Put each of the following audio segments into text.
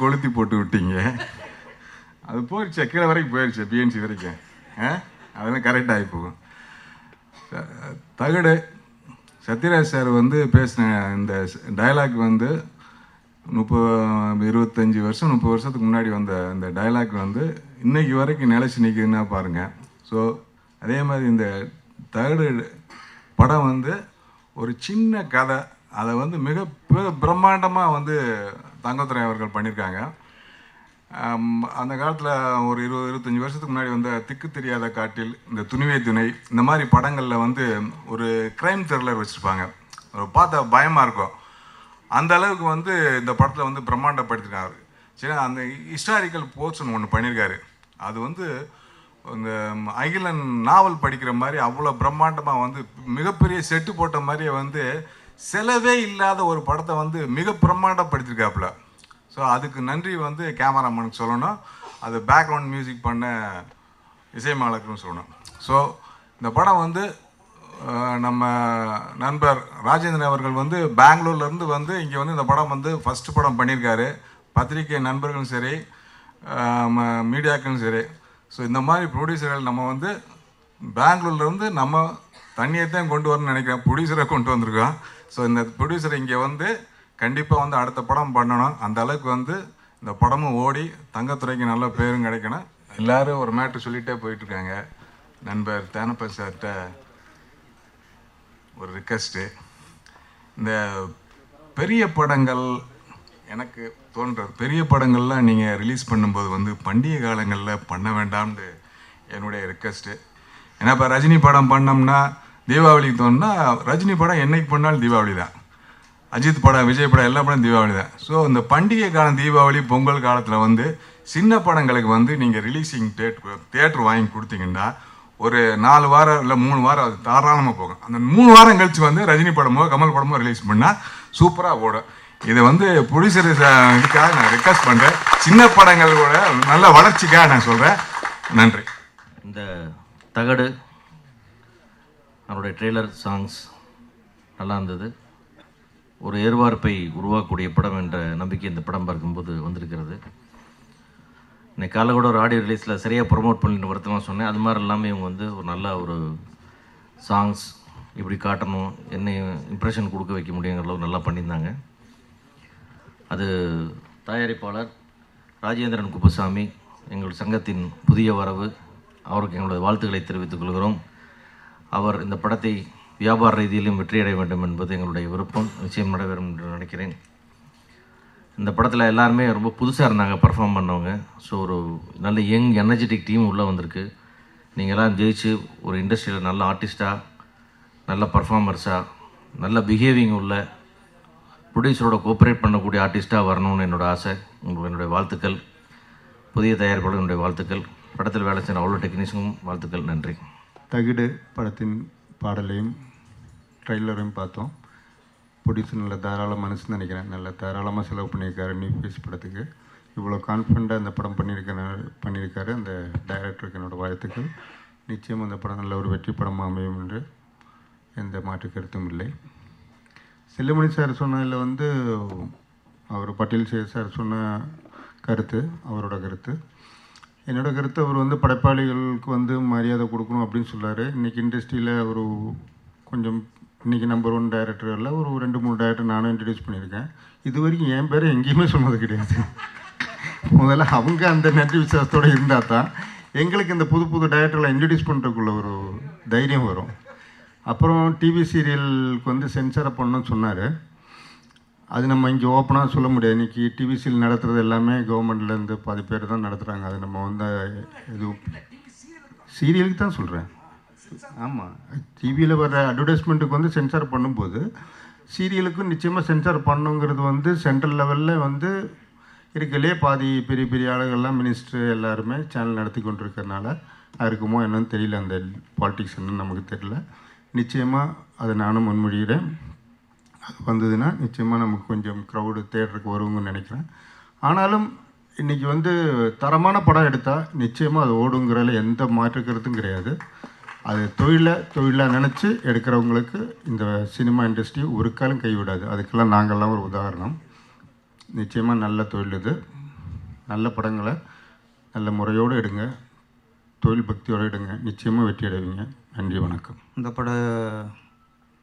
கொளுத்தி போட்டு விட்டீங்க. அது போயிடுச்சு, கீழே வரைக்கும் போயிடுச்சு, பிஎன்சி வரைக்கும். அதெல்லாம் கரெக்டாக ஆகி போகும். தகடு சத்யராஜ் சார் வந்து பேசின இந்த டயலாக் வந்து 25 வருஷம் 30 வருஷத்துக்கு முன்னாடி வந்த இந்த டயலாக் வந்து இன்றைக்கி வரைக்கும் நிலச்சி நிற்குதுன்னா பாருங்கள். ஸோ அதே மாதிரி இந்த தகடு படம் வந்து ஒரு சின்ன கதை, அதை வந்து மிக பிரம்மாண்டமாக வந்து தங்கத்துரை அவர்கள் பண்ணியிருக்காங்க. அந்த காலத்தில் ஒரு 20-25 வருஷத்துக்கு முன்னாடி வந்த திக்கு தெரியாத காட்டில், இந்த துணிவே துணை, இந்த மாதிரி படங்களில் வந்து ஒரு க்ரைம் த்ரில்லர் வச்சுருப்பாங்க, ஒரு பார்த்தா பயமாக இருக்கும். அந்த அளவுக்கு வந்து இந்த படத்தில் வந்து பிரம்மாண்டப்படுத்திருக்காரு. சரி, அந்த ஹிஸ்டாரிக்கல் போர்ஷன் ஒன்று பண்ணியிருக்காரு. அது வந்து இந்த அகிலன் நாவல் படிக்கிற மாதிரி அவ்வளோ பிரம்மாண்டமாக வந்து மிகப்பெரிய செட்டு போட்ட மாதிரியே வந்து செலவே இல்லாத ஒரு படத்தை வந்து மிக பிரம்மாண்டப்படுத்திருக்காப்புல. ஸோ அதுக்கு நன்றி வந்து கேமராமேனுக்கு சொல்லணும், அது பேக்ரவுண்ட் மியூசிக் பண்ண இசையமைப்பாளருக்குன்னு சொல்லணும். ஸோ இந்த படம் வந்து நம்ம நண்பர் ராஜேந்திரன் அவர்கள் வந்து பெங்களூர்லேருந்து வந்து இங்கே வந்து இந்த படம் வந்து ஃபஸ்ட்டு படம் பண்ணியிருக்காரு. பத்திரிகை நண்பர்களும் சரி, மீடியாக்களும் சரி. ஸோ இந்த மாதிரி ப்ரொடியூசர்கள் நம்ம வந்து பெங்களூர்லேருந்து நம்ம தண்ணியைத்தான் கொண்டு வரணும்னு நினைக்கிறேன், ப்ரொடியூசரை கொண்டு வந்திருக்கோம். ஸோ இந்த ப்ரொடியூசரை இங்கே வந்து கண்டிப்பாக வந்து அடுத்த படம் பண்ணணும். அந்த அளவுக்கு வந்து இந்த படமும் ஓடி தங்கத்துறைக்கு நல்ல பேரும் கிடைக்கணும். எல்லோரும் ஒரு மேட்ரு சொல்லிகிட்டே போயிட்டுருக்காங்க. நண்பர் தேனப்பன் சார்கிட்ட ஒரு ரிக்வெஸ்ட்டு, இந்த பெரிய படங்கள் எனக்கு தோன்றது, பெரிய படங்கள்லாம் நீங்கள் ரிலீஸ் பண்ணும்போது வந்து பண்டிகை காலங்களில் பண்ண வேண்டாம்னு என்னுடைய ரிக்வெஸ்ட்டு. ஏன்னா இப்போ ரஜினி படம் பண்ணோம்னா தீபாவளிக்கு தோணுன்னா, ரஜினி படம் என்றைக்கு பண்ணாலும் தீபாவளி தான், அஜித் படம் விஜய் படம் எல்லா படம் தீபாவளி தான். ஸோ இந்த பண்டிகை காலம் தீபாவளி பொங்கல் காலத்தில் வந்து சின்ன படங்களுக்கு வந்து நீங்கள் ரிலீஸிங் தேட்டர் வாங்கி கொடுத்தீங்கன்னா ஒரு 4 வாரம் இல்லை 3 வாரம் அது தாராளமாக போகும். அந்த 3 வாரம் கழித்து வந்து ரஜினி படமோ கமல் படமோ ரிலீஸ் பண்ணால் சூப்பராக ஓடும். இதை வந்து ப்ரொடியூசர் இதுக்காக நான் ரிக்வெஸ்ட் பண்ணுறேன். சின்ன படங்களோட நல்ல வளர்ச்சிக்காக நான் சொல்கிறேன். நன்றி. இந்த தகடு அவருடைய ட்ரெய்லர் சாங்ஸ் நல்லா இருந்தது. ஒரு எதிர்பார்ப்பை உருவாக்கக்கூடிய படம் என்ற நம்பிக்கை இந்த படம் பார்க்கும்போது வந்திருக்கிறது. இன்னைக்கு காலை கூட ஒரு ஆடியோ ரிலீஸில் சரியாக ப்ரொமோட் பண்ணிட்டு வருத்தமாக சொன்னேன். அது மாதிரி எல்லாமே இவங்க வந்து ஒரு நல்ல ஒரு சாங்ஸ் இப்படி காட்டணும், என்ன இம்ப்ரெஷன் கொடுக்க வைக்க முடியுங்கிற அளவுக்கு நல்லா பண்ணியிருந்தாங்க. அது தயாரிப்பாளர் ராஜேந்திரன் குப்புசாமி, எங்கள் சங்கத்தின் புதிய வரவு, அவருக்கு எங்களுடைய வாழ்த்துக்களை தெரிவித்துக் கொள்கிறோம். அவர் இந்த படத்தை வியாபார ரீதியிலும் வெற்றியடைய வேண்டும் என்பது எங்களுடைய விருப்பம். நிச்சயம் நடைபெறும் என்று நினைக்கிறேன். இந்த படத்தில் எல்லாருமே ரொம்ப புதுசாக இருந்தாங்க பர்ஃபார்ம் பண்ணவங்க. ஸோ ஒரு நல்ல யங் எனர்ஜெட்டிக் டீம் உள்ளே வந்திருக்கு. நீங்கள் எல்லாம் ஜெயிச்சு ஒரு இண்டஸ்ட்ரியில் நல்ல ஆர்டிஸ்ட்டாக, நல்ல பர்ஃபார்மர்ஸாக, நல்ல பிஹேவிங் உள்ள ப்ரொடியூசரோட கோஆப்ரேட் பண்ணக்கூடிய ஆர்டிஸ்ட்டாக வரணும்னு என்னோடய ஆசை. உங்களுக்கு என்னுடைய வாழ்த்துக்கள். புதிய தயாரிப்பாளர் என்னுடைய வாழ்த்துக்கள். படத்தில் வேலை செய்கிற அவ்வளோ டெக்னீஷியனும் வாழ்த்துக்கள். நன்றி. தகிடு படத்தின் பாடலையும் ட்ரெய்லரையும் பார்த்தோம். ப்ரொடியூசர் நல்ல தாராள மனசுன்னு நினைக்கிறேன். நல்ல தாராளமாக செலவு பண்ணியிருக்காரு நியூ ஃபேஸ் படத்துக்கு. இவ்வளோ கான்ஃபிடண்ட்டாக அந்த படம் பண்ணியிருக்காரு. அந்த டைரக்டருக்கு என்னோடய வாழ்த்துக்கள். நிச்சயம் அந்த படம் நல்ல ஒரு வெற்றி படமாக அமையும் என்று எந்த மாற்று கருத்தும் இல்லை. செல்லுமணி சார் சொன்னதில் வந்து அவர் பட்டேல் சார் சொன்ன கருத்து அவரோட கருத்து. என்னோடய கருத்து, அவர் வந்து படைப்பாளிகளுக்கு வந்து மரியாதை கொடுக்கணும் அப்படின்னு சொல்லார். இன்றைக்கி இண்டஸ்ட்ரியில் ஒரு கொஞ்சம் இன்றைக்கி நம்பர் 1 டைரக்டரில் ஒரு 2-3 டைரக்டர் நானும் இன்ட்ரடியூஸ் பண்ணியிருக்கேன். இது வரைக்கும் என் பேரை எங்கேயுமே சொன்னது கிடையாது. முதல்ல அவங்க அந்த நன்றி விசுவாசத்தோடு இருந்தால் தான் எங்களுக்கு இந்த புது புது டைரக்டரில் இன்ட்ரடியூஸ் பண்ணுறதுக்குள்ள ஒரு தைரியம் வரும். அப்புறம் டிவி சீரியலுக்கு வந்து சென்சாரை பண்ணணும்னு சொன்னார். அது நம்ம இங்கே ஓப்பனாக சொல்ல முடியாது. இன்றைக்கி டிவி சீரியல் நடத்துகிறது எல்லாமே கவர்மெண்ட்லேருந்து பாதி பேர் தான் நடத்துகிறாங்க. அது நம்ம வந்து இது சீரியலுக்கு தான் சொல்கிறேன். ஆமாம், டிவியில் வர அட்வர்டைஸ்மெண்ட்டுக்கு வந்து சென்சார் பண்ணும்போது சீரியலுக்கும் நிச்சயமாக சென்சார் பண்ணுங்கிறது வந்து சென்ட்ரல் லெவலில் வந்து இருக்கலே பாதி பெரிய பெரிய ஆளுகள்லாம் மினிஸ்டர் எல்லாருமே சேனல் நடத்தி கொண்டு இருக்கிறனால இருக்குமோ என்னன்னு தெரியல. அந்த பாலிட்டிக்ஸ் என்னன்னு நமக்கு தெரியல. நிச்சயமாக அதை நானும் முன்மொழிகிறேன். அது வந்ததுன்னா நிச்சயமாக நமக்கு கொஞ்சம் க்ரௌடு தேட்டருக்கு வருவங்கன்னு நினைக்கிறேன். ஆனாலும் இன்றைக்கி வந்து தரமான படம் எடுத்தால் நிச்சயமாக அது ஓடுங்கிறதுல எந்த மாற்று கருத்தும் கிடையாது. அது தொழிலாக நினச்சி எடுக்கிறவங்களுக்கு இந்த சினிமா இண்டஸ்ட்ரி ஒரு காலம் கைவிடாது. அதுக்கெல்லாம் நாங்கள்லாம் ஒரு உதாரணம். நிச்சயமாக நல்ல தொழில் இது. நல்ல படங்களை நல்ல முறையோடு எடுங்க, தொழில் பக்தியோடு எடுங்க, நிச்சயமாக வெற்றி அடைவீங்க. நன்றி, வணக்கம். இந்த பட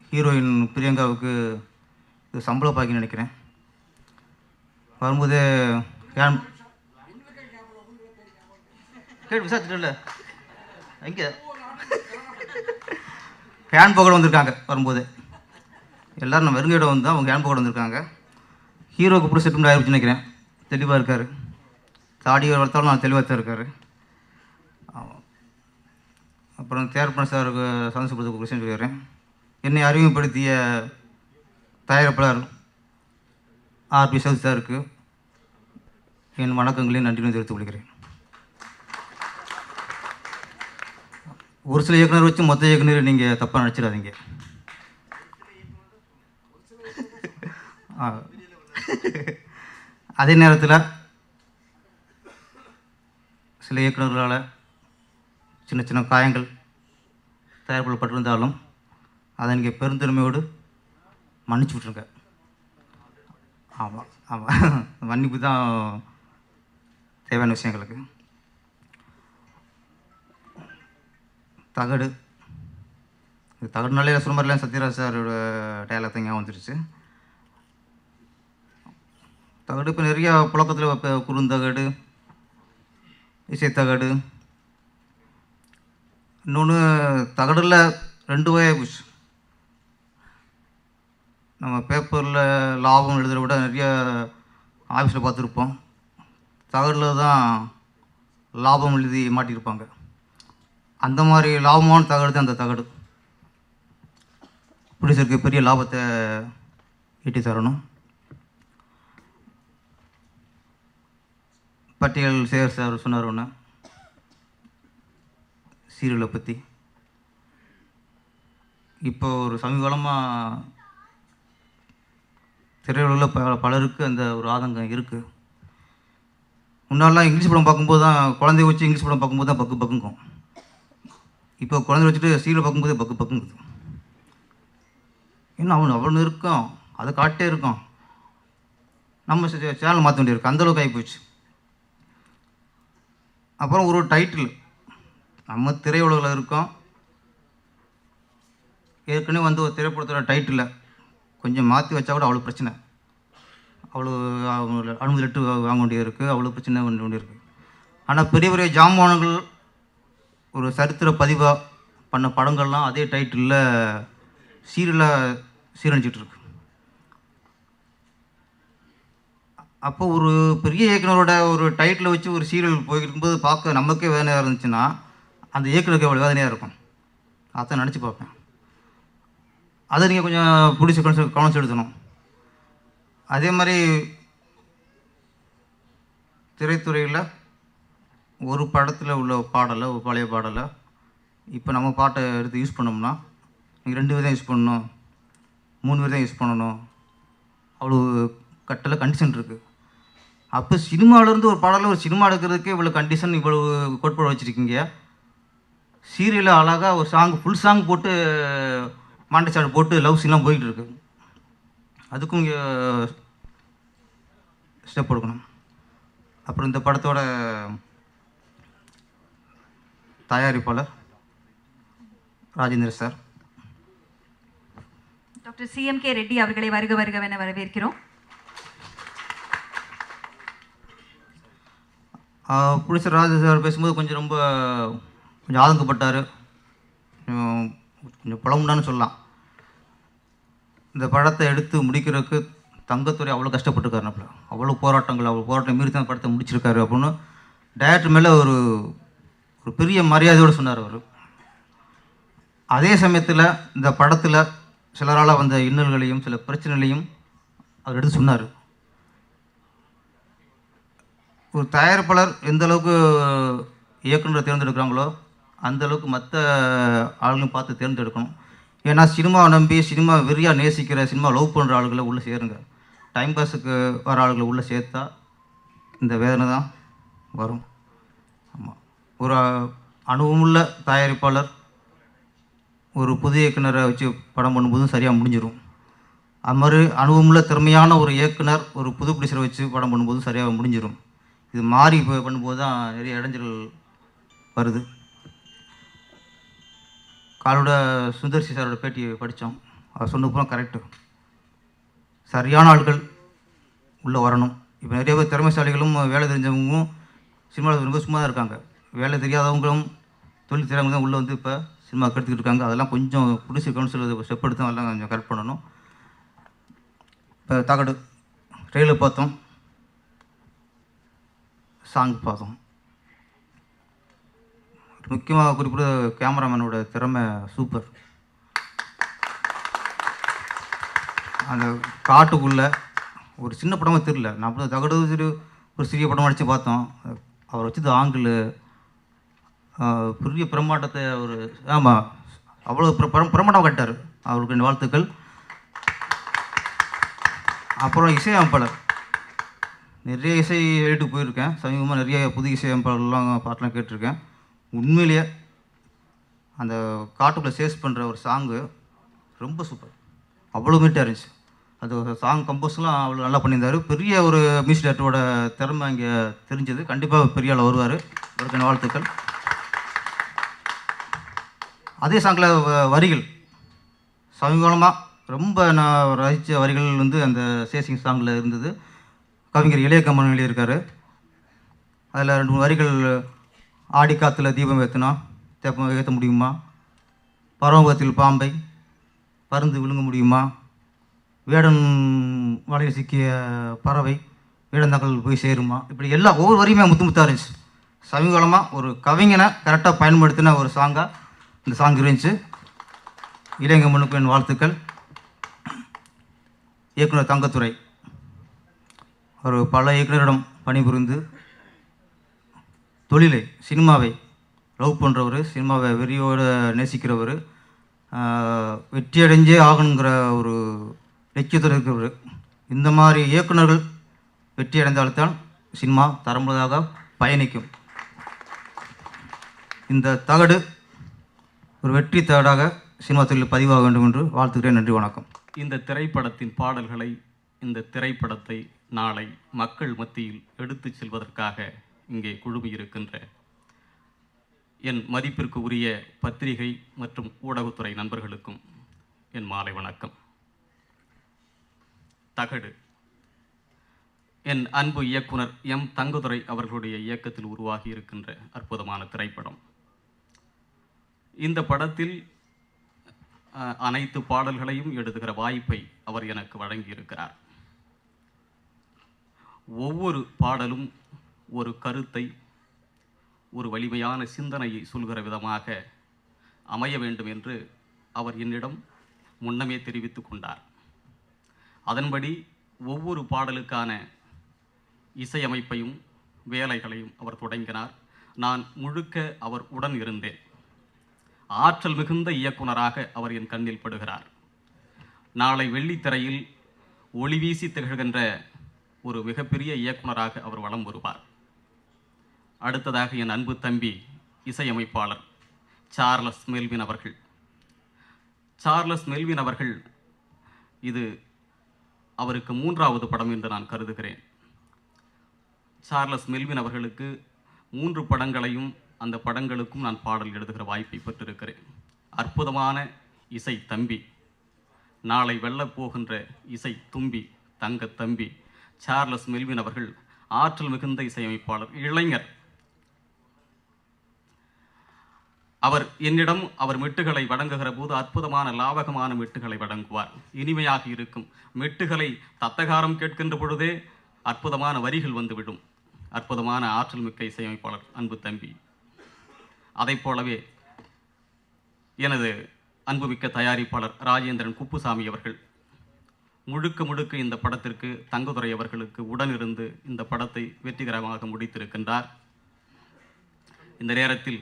ஹீரோயின் பிரியங்காவுக்கு இது சம்பள பாக்கின்னு நினைக்கிறேன். வரும்போதே ஃபேன் கேட்டு விசாரிச்சுட்டு எங்கே ஃபேன் போகட வந்திருக்காங்க. வரும்போது எல்லோரும் நம்ம வெறுங்கையோட வந்து அவங்க ஃபேன் போகட வந்திருக்காங்க. ஹீரோக்கு பிடிச்ச செட்டுமெண்ட் ஆயிடுச்சுன்னு நினைக்கிறேன். தெளிவாக இருக்கார். தாடி வளர்த்தாலும் நான் தெளிவாக தான் இருக்கார். அப்புறம் தேர்ப்பன் சாருக்கு சந்தோஷப்படுத்த விஷயம் சொல்லிடுறேன். என்னை அறிமுகப்படுத்திய தயாரிப்பாளர் ஆர்பி சவுத் சாருக்கு என் வணக்கங்களையும் நன்றியும் தெரிவித்துக் கொள்கிறேன். ஒரு சில இயக்குனர் வச்சு மொத்த இயக்குனர் நீங்கள் தப்பாக நினச்சிடாதீங்க. அதே நேரத்தில் சில இயக்குநர்களால் சின்ன சின்ன காயங்கள் தயாரிக்கப்பட்டிருந்தாலும் அதை நீங்கள் பெருந்தன்மையோடு மன்னிச்சு விட்ருங்க. ஆமாம் ஆமாம், மன்னிப்பு தான் தேவையான விஷயங்களுக்கு. தகடு, இது தகடுனாலே சொன்ன மாதிரிலாம் சத்யராஜ் சாரோட டயலாக் தான் ஞாபகம் வந்துருச்சு. தகடு இப்போ நிறையா புழக்கத்தில் இப்போ குறுந்தகடு, இசைத்தகடு, இன்னொன்று தகடில் 2 வகையாக போச்சு. நம்ம பேப்பரில் லாபம் எழுதுகிற விட நிறைய ஆஃபீஸில் பார்த்துருப்போம். தகடில் தான் லாபம் எழுதி மாட்டியிருப்பாங்க. அந்த மாதிரி லாபமான தகடு தான் அந்த தகடு. ப்ரொடியூசருக்கு பெரிய லாபத்தை ஈட்டி தரணும். பட்டியல் சேகர் சார் சொன்னார் ஒன்று சீரியலை பற்றி. இப்போ ஒரு சமீபகாலமாக திரையுலகில் பலருக்கு அந்த ஒரு ஆதங்கம் இருக்குது. முன்னாடிலாம் இங்கிலீஷ் படம் பார்க்கும்போது தான், குழந்தைய வச்சு இங்கிலீஷ் படம் பார்க்கும்போது தான் பக்குங்கும். இப்போ குழந்தைய வச்சுட்டு சீரியல் பார்க்கும்போதே பக்குங்குது. என்ன அவ்வளோ இருக்கும், அதை காட்டே இருக்கும். நம்ம சேனல் மாற்ற வேண்டியிருக்கு, அந்தளவுக்கு ஆகி போச்சு. அப்புறம் ஒரு டைட்டில், நம்ம திரையுலகில் இருக்கோம், ஏற்கனவே வந்து ஒரு திரைப்படத்தோட டைட்டில் கொஞ்சம் மாற்றி வச்சா கூட அவ்வளோ பிரச்சனை. அவ்வளோ அனுமதி லெட்டு வாங்க வேண்டியது இருக்குது, அவ்வளோ பிரச்சனை பண்ண வேண்டியது இருக்குது. ஆனால் பெரிய பெரிய ஜாமான்கள் ஒரு சரித்திர பதிவாக பண்ண படங்கள்லாம் அதே டைட்டிலில் சீரியலாக சீரழிச்சிட்ருக்கு. அப்போ ஒரு பெரிய இயக்குனரோட ஒரு டைட்டில் வச்சு ஒரு சீரியல் போய்கிட்டு இருக்கும்போது பார்க்க நமக்கே வேதனையாக இருந்துச்சுன்னா அந்த இயக்குனருக்கு எவ்வளோ வேதனையாக இருக்கும், அதான் நினச்சி பார்ப்பேன். அதை நீங்கள் கொஞ்சம் பிடிச்சி கவனம் செலுத்தணும். அதே மாதிரி திரைத்துறையில் ஒரு படத்தில் உள்ள பாடலை, ஒரு பழைய பாடலை இப்போ நம்ம பாட்டை எடுத்து யூஸ் பண்ணோம்னா நீங்கள் 2 பேர் தான் யூஸ் பண்ணணும், 3 பேர் தான் யூஸ் பண்ணணும், அவ்வளோ கட்டளை கண்டிஷன் இருக்குது. அப்போ சினிமாவிலேருந்து ஒரு பாடலில் ஒரு சினிமா எடுக்கிறதுக்கே இவ்வளோ கண்டிஷன், இவ்வளோ கோட்பாடு வச்சுருக்கீங்க. சீரியலில் அழகாக ஒரு சாங், ஃபுல் சாங் போட்டு மாண்டச்சாடு போட்டு லவ் சீன்லாம் போய்கிட்டு இருக்கு. அதுக்கும் இங்கே ஸ்டெப் கொடுக்கணும். அப்புறம் இந்த படத்தோட தயாரிப்பாளர் Rajendra sir. Doctor CMK Reddy அவர்களை வருக வருகவென வரவேற்கிறோம். புடிச்ச ராஜேந்திர சார் பேசும்போது கொஞ்சம் ஆதங்கப்பட்டார், கொஞ்சம் புலமுண்டான்னு சொல்லலாம். இந்த படத்தை எடுத்து முடிக்கிறதுக்கு தங்கத்துறை அவ்வளோ கஷ்டப்பட்டுருக்காருனாப்புல, அவ்வளோ போராட்டம் மீறி தான் படத்தை முடிச்சிருக்காரு அப்படின்னு டைரக்டர் மேலே ஒரு பெரிய மரியாதையோடு சொன்னார் அவர். அதே சமயத்தில் இந்த படத்தில் சிலரால் வந்த இன்னல்களையும் சில பிரச்சனைகளையும் அவர் எடுத்து சொன்னார். ஒரு தயாரிப்பாளர் எந்த அளவுக்கு இயக்குனரை தேர்ந்தெடுக்கிறாங்களோ அந்த அளவுக்கு மற்ற ஆளுங்களும் பார்த்து தேர்ந்தெடுக்கணும். ஏன்னா சினிமாவை நம்பி சினிமா வெறியாக நேசிக்கிற, சினிமா லவ் பண்ணுற ஆளுகளை உள்ளே சேருங்க. டைம் பாஸுக்கு வர ஆளுகளை உள்ளே சேர்த்தா இந்த வேதனை தான் வரும். ஆமாம், ஒரு அனுபவமுள்ள தயாரிப்பாளர் ஒரு புது இயக்குனரை வச்சு படம் பண்ணும்போதும் சரியாக முடிஞ்சிடும். அது மாதிரி அனுபவமுள்ள திறமையான ஒரு இயக்குனர் ஒரு புது ப்ரொடியூசரை வச்சு படம் பண்ணும்போதும் சரியாக முடிஞ்சிடும். இது மாறி பண்ணும்போது தான் நிறைய இடைஞ்சல்கள் வருது. காலோட சுந்தர்சி சாரோட பேட்டி படித்தோம். அவர் சொன்னப்பறம் கரெக்டு. சரியான ஆட்கள் உள்ளே வரணும். இப்போ நிறைய பேர் திறமைசாலிகளும் வேலை தெரிஞ்சவங்களும் சினிமாவில் ரொம்ப சும்மா தான் இருக்காங்க. வேலை தெரியாதவங்களும் தொழில் தெரியாதவங்க தான் உள்ளே வந்து இப்போ சினிமா கற்றுக்கிட்டு இருக்காங்க. அதெல்லாம் கொஞ்சம் புடிச்சு கவுன்சில் ஸ்டெப் எடுத்து அதெல்லாம் கொஞ்சம் கரெக்ட் பண்ணணும். இப்போ தகடு ட்ரெயிலர் பார்த்தோம், சாங் பார்த்தோம். முக்கியமாக குறிப்பிட்ட கேமராமேனோட திறமை சூப்பர். அந்த காட்டுக்குள்ளே ஒரு சின்ன படமாக தெரியல. நான் அப்படி தகடு ஒரு சிறிய படம் அடித்து பார்த்தோம். அவர் வச்சது ஆங்கிள் பெரிய பிரம்மாண்டத்தை ஒரு ஆமாம் அவ்வளோ பிரம்மாண்டம் கட்டார். அவருக்கு என் வாழ்த்துக்கள். அப்புறம் இசையமைப்பாளர் நிறைய இசை எழுட்டு போயிருக்கேன். சமீபமாக நிறைய புது இசையமைப்பாளர்லாம் பாட்டெலாம் கேட்டிருக்கேன். உண்மையிலேயே அந்த காட்டுக்குள்ளே சேஸ் பண்ணுற ஒரு சாங்கு ரொம்ப சூப்பர். அவ்வளோ மீட்டாக இருந்துச்சு. அது சாங் கம்போஸ்லாம் அவ்வளோ நல்லா பண்ணியிருந்தார். பெரிய ஒரு மியூசிக் டேரக்டரோட திறமை இங்கே தெரிஞ்சது. கண்டிப்பாக பெரிய ஆள் வருவார். அவருக்கு என் வாழ்த்துக்கள். அதே சாங்கில் வரிகள் சமீபமாக ரொம்ப நான் ரசித்த வரிகள் வந்து அந்த சேசிங் சாங்கில் இருந்தது. கவிஞர் இளைய கம்மன் எழுதியிருக்காரு. அதில் 2 வரிகள், ஆடி காற்றுல தீபம் ஏற்றினா ஏற்ற முடியுமா, பரமபத்தில் பாம்பை பருந்து விழுங்க முடியுமா, வேடன் வலையில் சிக்கிய பறவை வேடந்தாக்கள் போய் சேருமா, இப்படி எல்லாம் ஒவ்வொரு வரியுமே முத்தாக இருந்துச்சு. சமீபகாலமாக ஒரு கவிஞனை கரெக்டாக பயன்படுத்தின ஒரு சாங்காக இந்த சாங் இருந்துச்சு. இளையங்கம்மனுக்கு என் வாழ்த்துக்கள். இயக்குனர் தங்கத்துரை ஒரு பல இயக்குனரிடம் பணிபுரிந்து தொழிலை சினிமாவை லவ் பண்ணுறவர், சினிமாவை வெறியோடு நேசிக்கிறவர், வெற்றியடைஞ்சே ஆகணுங்கிற ஒரு லட்சியத்தில் இருக்கிறவர். இந்த மாதிரி இயக்குனர்கள் வெற்றி அடைந்தால்தான் சினிமா தரமுள்ளதாக பயணிக்கும். இந்த தகடு ஒரு வெற்றி தகடாக சினிமா தொழில் பதிவாக வேண்டும் என்று வாழ்த்துக்கிறேன். நன்றி, வணக்கம். இந்த திரைப்படத்தின் பாடல்களை, இந்த திரைப்படத்தை நாளை மக்கள் மத்தியில் எடுத்துச் செல்வதற்காக இங்கே குழுமியிருக்கின்ற என் மதிப்பிற்கு உரிய பத்திரிகை மற்றும் ஊடகத்துறை நண்பர்களுக்கும் என் மாலை வணக்கம். தகடு என் அன்பு இயக்குனர் எம் தங்கதுரை அவர்களுடைய இயக்கத்தில் உருவாகி இருக்கின்ற அற்புதமான திரைப்படம். இந்த படத்தில் அனைத்து பாடல்களையும் எழுதுகிற வாய்ப்பை அவர் எனக்கு வழங்கியிருக்கிறார். ஒவ்வொரு பாடலும் ஒரு கருத்தை, ஒரு வலிமையான சிந்தனையை சொல்கிற விதமாக அமைய வேண்டும் என்று அவர் என்னிடம் முன்னமே தெரிவித்து கொண்டார். அதன்படி ஒவ்வொரு பாடலுக்கான இசையமைப்பையும் வேலைகளையும் அவர் தொடங்கினார். நான் முழுக்க அவர் உடன் இருந்தேன். ஆற்றல் மிகுந்த இயக்குனராக அவர் என் கண்ணில் படுகிறார். நாளை வெள்ளித்திரையில் ஒளி வீசி திகழ்கின்ற ஒரு மிகப்பெரிய இயக்குனராக அவர் வலம் வருவார். அடுத்ததாக என் அன்பு தம்பி இசையமைப்பாளர் சார்லஸ் மெல்வின் அவர்கள். சார்லஸ் மெல்வின் அவர்கள் இது அவருக்கு 3வது படம் என்று நான் கருதுகிறேன். சார்லஸ் மெல்வின் அவர்களுக்கு 3 படங்களையும் அந்த படங்களுக்கும் நான் பாடல் எழுதுகிற வாய்ப்பை பெற்றிருக்கிறேன். அற்புதமான இசை தம்பி, நாளை வெல்லப் போகின்ற இசை தும்பி, தங்க தம்பி சார்லஸ் மெல்வின் அவர்கள் ஆற்றல் மிகுந்த இசையமைப்பாளர், இளைஞர். அவர் என்னிடம் அவர் மெட்டுகளை வழங்குகிற போது அற்புதமான லாவகமான மெட்டுகளை வழங்குவார். இனிமையாக இருக்கும் மெட்டுகளை தத்தகாரம் கேட்கின்ற பொழுதே அற்புதமான வரிகள் வந்துவிடும். அற்புதமான ஆற்றல் மிக்க இசையமைப்பாளர் அன்பு தம்பி. அதை போலவே எனது அன்புமிக்க தயாரிப்பாளர் ராஜேந்திரன் குப்புசாமி அவர்கள் முழுக்க முழுக்க இந்த படத்திற்கு தங்கதுரை அவர்களுக்கு உடனிருந்து இந்த படத்தை வெற்றிகரமாக முடித்திருக்கின்றார். இந்த நேரத்தில்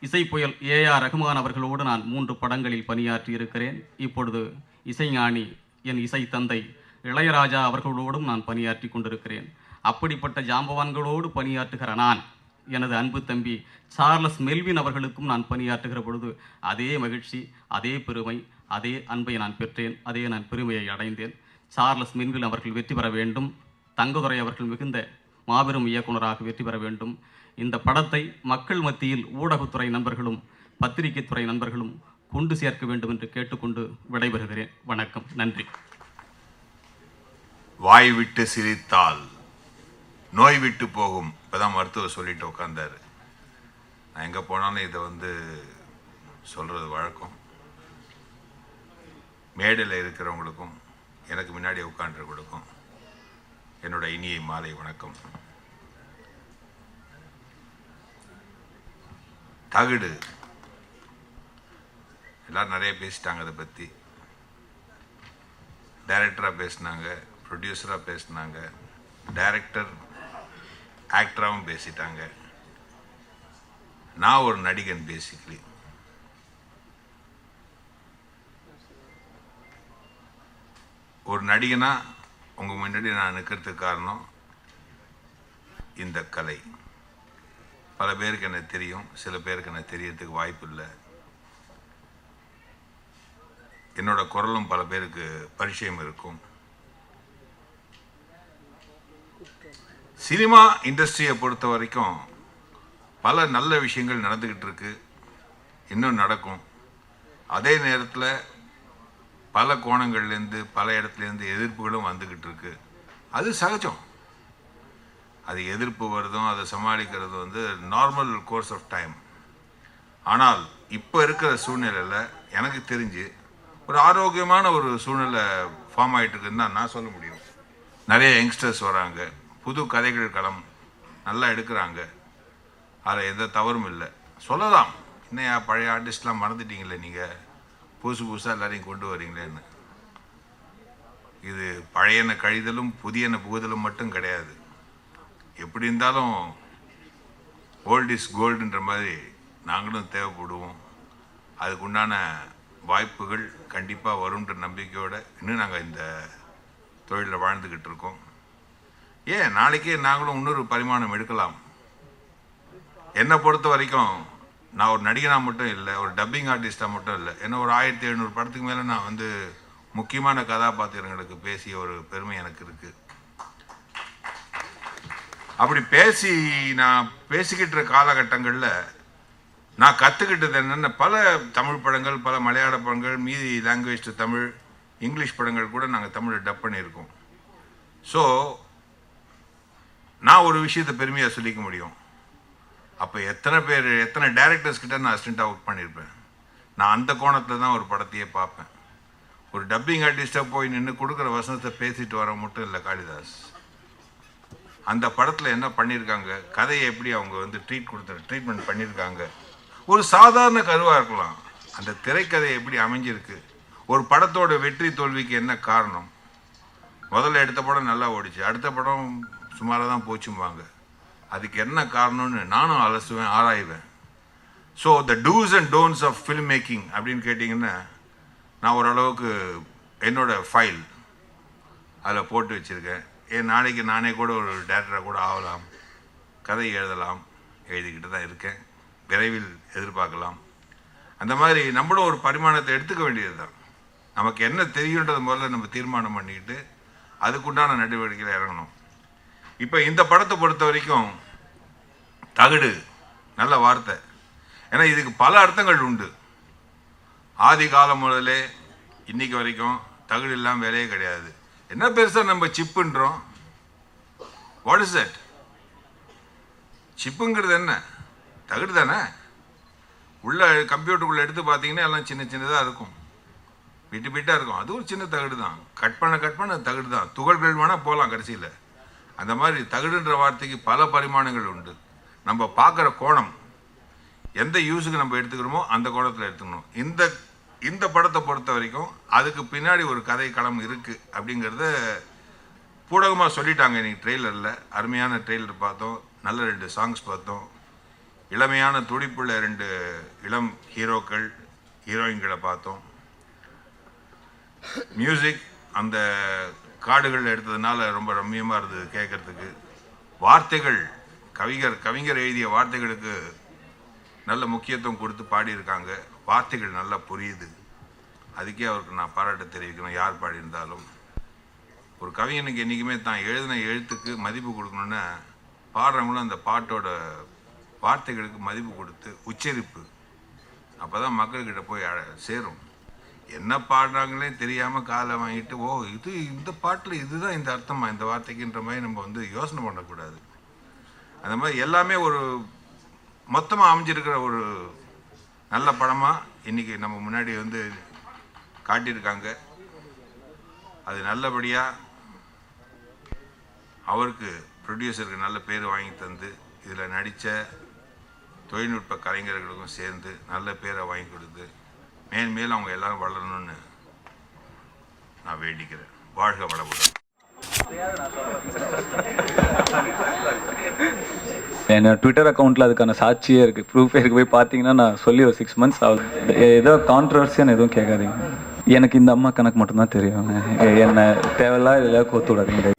இசை புயல் ஏஆர் ரகுமான் அவர்களோடு நான் 3 படங்களில் பணியாற்றி இருக்கிறேன். இப்பொழுது இசைஞானி என் இசை தந்தை இளையராஜா அவர்களோடும் நான் பணியாற்றி கொண்டிருக்கிறேன். அப்படிப்பட்ட ஜாம்பவான்களோடு பணியாற்றுகிற நான் எனது அன்பு தம்பி சார்லஸ் மெல்வின் அவர்களுக்கும் நான் பணியாற்றுகிற பொழுது அதே மகிழ்ச்சி, அதே பெருமை, அதே அன்பை நான் பெற்றேன், அதே நான் பெருமையை அடைந்தேன். சார்லஸ் மெல்வின் அவர்கள் வெற்றி பெற வேண்டும். தங்கதுரை அவர்கள் மிகுந்த மாபெரும் இயக்குனராக வெற்றி பெற வேண்டும். இந்த படத்தை மக்கள் மத்தியில் ஊடகத்துறை நண்பர்களும் பத்திரிகைத்துறை நண்பர்களும் கொண்டு சேர்க்க வேண்டும் என்று கேட்டுக்கொண்டு விடைபெறுகிறேன். வணக்கம், நன்றி. வாய் விட்டு சிரித்தால் நோய் விட்டு போகும். இப்போதான் மருத்துவர் சொல்லிட்டு உட்காந்தாரு. நான் எங்கே போனாலும் இதை சொல்கிறது வழக்கம். மேடையில் இருக்கிறவங்களுக்கும் எனக்கு முன்னாடி உட்காந்துருக்கும் என்னோட இனிய மாலை வணக்கம். தகடு எல்லோரும் நிறைய பேசிட்டாங்க. அதை பற்றி டைரக்டராக பேசினாங்க, ப்ரொடியூசராக பேசினாங்க, டைரக்டர் ஆக்டராகவும் பேசிட்டாங்க. நான் ஒரு நடிகன். பேசிக்கலி ஒரு நடிகனா உங்கள் முன்னாடி நான் நிற்கிறதுக்கு காரணம் இந்த கலை. பல பேருக்கு எனக்கு தெரியும், சில பேருக்கு எனக்கு தெரியறதுக்கு வாய்ப்பு இல்லை. என்னோட குரலும் பல பேருக்கு பரிச்சயம் இருக்கும். சினிமா இண்டஸ்ட்ரியை பொறுத்த வரைக்கும் பல நல்ல விஷயங்கள் நடந்துக்கிட்டு இருக்கு, இன்னும் நடக்கும். அதே நேரத்தில் பல கோணங்கள்லேருந்து பல இடத்துலேருந்து எதிர்ப்புகளும் வந்துக்கிட்டு இருக்கு. அது சகஜம். அது எதிர்ப்பு வருதும் அதை சமாளிக்கிறது நார்மல் கோர்ஸ் ஆஃப் டைம். ஆனால் இப்போ இருக்கிற சூழ்நிலையில் எனக்கு தெரிஞ்சு ஒரு ஆரோக்கியமான ஒரு சூழ்நிலை ஃபார்ம் ஆகிட்டு இருக்குன்னு தான் நான் சொல்ல முடியும். நிறைய யங்ஸ்டர்ஸ் வராங்க, புது கதைகள் களம் நல்லா எடுக்கிறாங்க. அதில் எந்த தவறும் இல்லை. சொல்லலாம், இன்னையா பழைய ஆர்டிஸ்ட்லாம் மறந்துட்டீங்களே, நீங்கள் புதுசாக எல்லாரையும் கொண்டு வரீங்களேன்னு. இது பழையன கழிதலும் புதியன புகுதலும் மட்டும் கிடையாது. எப்படி இருந்தாலும் ஓல்ட் இஸ் கோல்டுன்ற மாதிரி நாங்களும் தேவைப்படுவோம். அதுக்குண்டான வாய்ப்புகள் கண்டிப்பாக வரும்ன்ற நம்பிக்கையோடு இன்னும் நாங்கள் இந்த தொழிலில் வாழ்ந்துக்கிட்டு இருக்கோம். ஏன் நாளைக்கே நாங்களும் இன்னொரு பரிமாணம் எடுக்கலாம். என்னை பொறுத்த வரைக்கும் நான் ஒரு நடிகனாக மட்டும் இல்லை, ஒரு டப்பிங் ஆர்டிஸ்டாக மட்டும் இல்லை, என்ன ஒரு 1700 படத்துக்கு மேலே நான் முக்கியமான கதாபாத்திரங்களுக்கு பேசிய ஒரு பெருமை எனக்கு இருக்குது. அப்படி நான் பேசிக்கிட்டு இருக்க காலகட்டங்களில் நான் கற்றுக்கிட்டது என்னென்ன, பல தமிழ் படங்கள், பல மலையாள படங்கள், மீதி லாங்குவேஜ் தமிழ், இங்கிலீஷ் படங்கள் கூட நாங்கள் தமிழில் டப் பண்ணியிருக்கோம். ஸோ நான் ஒரு விஷயத்தை பெருமையாக சொல்லிக்க முடியும். அப்போ எத்தனை டைரக்டர்ஸ் கிட்ட நான் அசிஸ்டண்ட்டாக ஒர்க் பண்ணியிருப்பேன். நான் அந்த கோணத்தில் தான் ஒரு படத்தையே பார்ப்பேன். ஒரு டப்பிங் ஆர்டிஸ்டாக போய் நின்று கொடுக்குற வசனத்தை பேசிட்டு வர மட்டும் இல்லை காளிதாஸ். அந்த படத்தில் என்ன பண்ணியிருக்காங்க, கதையை எப்படி அவங்க ட்ரீட்மெண்ட் பண்ணியிருக்காங்க. ஒரு சாதாரண கருவாக இருக்கலாம், அந்த திரைக்கதை எப்படி அமைஞ்சிருக்கு, ஒரு படத்தோட வெற்றி தோல்விக்கு என்ன காரணம். முதல்ல எடுத்த படம் நல்லா ஓடிச்சு, அடுத்த படம் சுமாராக தான் போச்சும்பாங்க. அதுக்கு என்ன காரணம்னு நானும் அலசுவேன், ஆராய்வேன். So the do's and don'ts of film making அப்படின்னு கேட்டிங்கன்னா நான் ஓரளவுக்கு என்னோடய ஃபைல் அதில் போட்டு வச்சுருக்கேன். நாளைக்கு நானே கூட ஒரு டேரக்டராக கூட ஆகலாம், கதை எழுதலாம், எழுதிக்கிட்டு தான் இருக்கேன், விரைவில் எதிர்பார்க்கலாம். அந்த மாதிரி நம்மளும் ஒரு பரிமாணத்தை எடுத்துக்க வேண்டியது தான். நமக்கு என்ன தெரியுன்றது முதல்ல நம்ம தீர்மானம் பண்ணிக்கிட்டு அதுக்குண்டான நடவடிக்கையில் இறங்கணும். இப்போ இந்த படத்தை பொறுத்த வரைக்கும் தகடு நல்ல வார்த்தை. ஏன்னா இதுக்கு பல அர்த்தங்கள் உண்டு. ஆதி காலம் முதலே இன்னைக்கு வரைக்கும் தகடு இல்லாமல் வேலையே கிடையாது. என்ன பெருசாக நம்ம சிப்புன்றோம். What is that? சிப்புங்கிறது என்ன? தகடு தானே. உள்ள கம்ப்யூட்டருக்குள்ளே எடுத்து பார்த்தீங்கன்னா எல்லாம் சின்ன சின்னதாக இருக்கும், பிட்டாக இருக்கும். அது ஒரு சின்ன தகடு தான். கட் பண்ண தகடு தான். துகள்கள் வேணால் போகலாம் கடைசியில். அந்த மாதிரி தகடுன்ற வார்த்தைக்கு பல பரிமாணங்கள் உண்டு. நம்ம பார்க்குற கோணம் எந்த யூஸுக்கு நம்ம எடுத்துக்கிறோமோ அந்த கோணத்தில் எடுத்துக்கணும். இந்த படத்தை பொறுத்த வரைக்கும் அதுக்கு பின்னாடி ஒரு கதை களம் இருக்குது அப்படிங்கிறத பூடகமாக சொல்லிட்டாங்க. இன்றைக்கி ட்ரெய்லரில் அருமையான ட்ரெய்லர் பார்த்தோம், நல்ல 2 சாங்ஸ் பார்த்தோம், இளமையான துடிப்புள்ள 2 இளம் ஹீரோக்கள் ஹீரோயின்களை பார்த்தோம். மியூசிக் அந்த காடுகள் எடுத்ததுனால ரொம்ப ரம்மியமாக இருந்தது கேட்குறதுக்கு. வார்த்தைகள் கவிஞர் எழுதிய வார்த்தைகளுக்கு நல்ல முக்கியத்துவம் கொடுத்து பாடியிருக்காங்க. வார்த்தைகள் நல்லா புரியுது. அதுக்கே அவருக்கு நான் பாராட்ட தெரிவிக்கணும், யார் பாடியிருந்தாலும். ஒரு கவிஞனுக்கு என்றைக்குமே தான் எழுதின எழுத்துக்கு மதிப்பு கொடுக்கணுன்னு பாடுறவங்களும் அந்த பாட்டோட வார்த்தைகளுக்கு மதிப்பு கொடுத்து உச்சரிப்பு அப்போ தான் மக்கள்கிட்ட போய் சேரும். என்ன பாடுறாங்களே தெரியாமல் காலை வாங்கிட்டு ஓ இது இந்த பாட்டில் இதுதான் இந்த அர்த்தமா இந்த வார்த்தைக்குன்ற மாதிரி நம்ம வந்து யோசனை பண்ணக்கூடாது. அந்த மாதிரி எல்லாமே ஒரு மொத்தமாக அமைஞ்சிருக்கிற ஒரு நல்ல படமாக இன்றைக்கி நம்ம முன்னாடி வந்து காட்டியிருக்காங்க. அது நல்லபடியாக அவருக்கு ப்ரொடியூசருக்கு நல்ல பேர் வாங்கி தந்து இதில் நடித்த தொழில்நுட்ப கலைஞர்களுக்கும் சேர்ந்து நல்ல பேரை வாங்கி கொடுத்து மேன்மேலும் அவங்க எல்லாரும் வளரணும்னு நான் வேண்டிக்கிறேன். வாழ்க வளமுடன். என்னோட ட்விட்டர் அக்கௌண்ட்டில் அதுக்கான சாட்சியே இருக்குது, ப்ரூஃபே இருக்குது. போய் பார்த்தீங்கன்னா நான் சொல்லி ஒரு 6 months ஆகுது. ஏதோ கான்ட்ரவர்சியான எதுவும் கேட்காதீங்க. எனக்கு இந்த அம்மா கணக்கு மட்டும்தான் தெரியும். என்னை தேவையில்லாம் இதில் கோத்து விடாதீங்க.